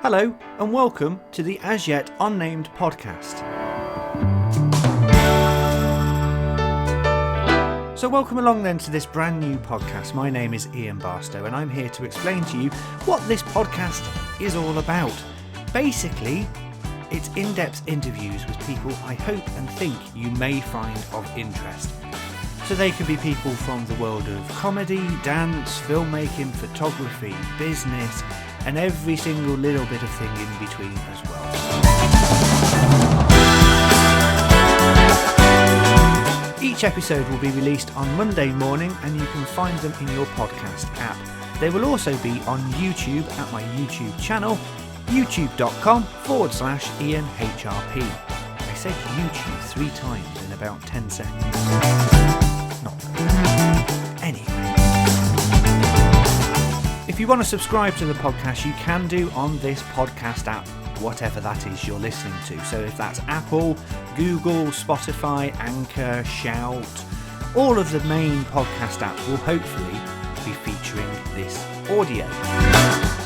Hello and welcome to the As Yet Unnamed podcast. So welcome along then to this brand new podcast. My name is Ian Barstow and I'm here to explain to you what this podcast is all about. Basically, it's in-depth interviews with people I hope and think you may find of interest. So they could be people from the world of comedy, dance, filmmaking, photography, business, and every single little bit of thing in between as well. Each episode will be released on Monday morning and you can find them in your podcast app. They will also be on YouTube at my YouTube channel, youtube.com/IanHRP. I said YouTube 3 times in about 10 seconds. Not anyway. If you want to subscribe to the podcast, you can do on this podcast app, whatever that is you're listening to. So if that's Apple, Google, Spotify, Anchor, Shout, all of the main podcast apps will hopefully be featuring this audio.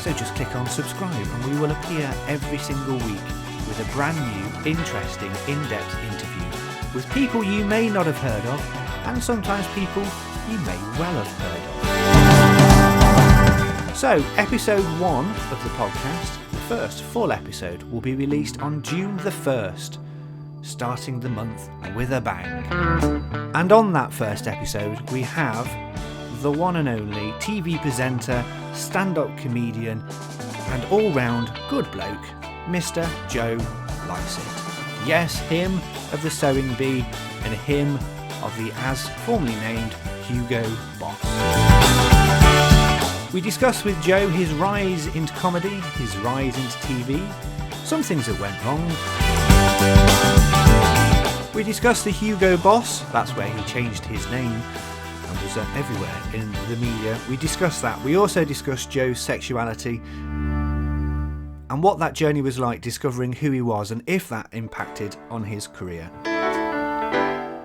So just click on subscribe and we will appear every single week with a brand new, interesting, in-depth interview with people you may not have heard of and sometimes people you may well have heard of. So, episode 1 of the podcast, the first full episode, will be released on June the 1st, starting the month with a bang. And on that first episode, we have the one and only TV presenter, stand-up comedian, and all-round good bloke, Mr. Joe Lycett. Yes, him of the Sewing Bee, and him of the as formerly named Hugo Boss. We discuss with Joe his rise into comedy, his rise into TV, some things that went wrong. We discuss the Hugo Boss, that's where he changed his name and was everywhere in the media. We discuss that. We also discuss Joe's sexuality and what that journey was like, discovering who he was and if that impacted on his career.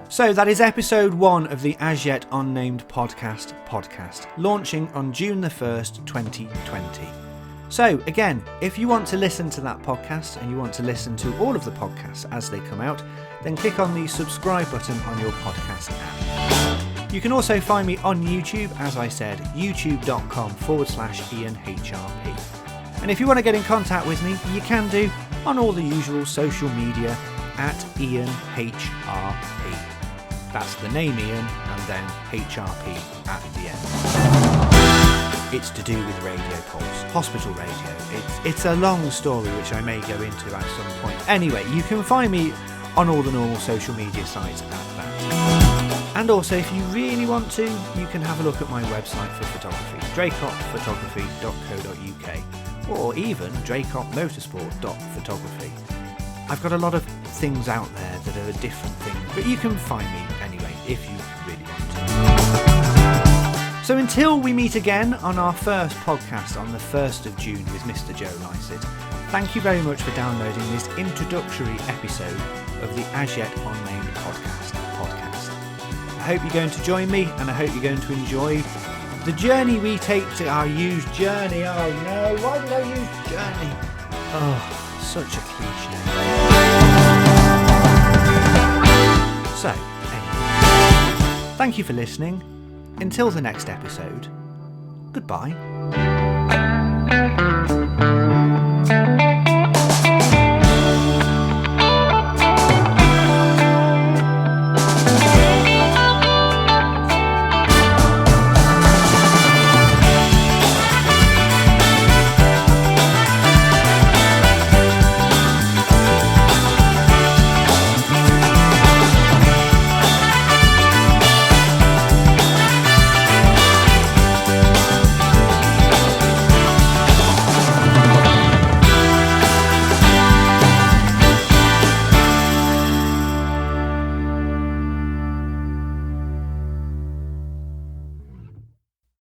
So that is episode 1 of the As Yet Unnamed podcast, launching on June the 1st, 2020. So again, if you want to listen to that podcast and you want to listen to all of the podcasts as they come out, then click on the subscribe button on your podcast app. You can also find me on YouTube, as I said, youtube.com/IanHRP. And if you want to get in contact with me, you can do on all the usual social media at IanHRP. That's the name Ian and then HRP at the end. It's to do with Radio Pulse, hospital radio. It's a long story which I may go into at some point. Anyway, you can find me on all the normal social media sites at that. And also, if you really want to, you can have a look at my website for photography, dracottphotography.co.uk, or even dracottmotorsport.photography. I've got a lot of things out there that are different things, but you can find me anyway if you really want to. So until we meet again on our first podcast on the 1st of June with Mr. Joe Lycett, thank you very much for downloading this introductory episode of the As Yet Unnamed podcast. I hope you're going to join me and I hope you're going to enjoy the journey we take to our used journey. Oh no, why did I use journey? Oh, such a cliche. So, anyway, thank you for listening. Until the next episode, goodbye.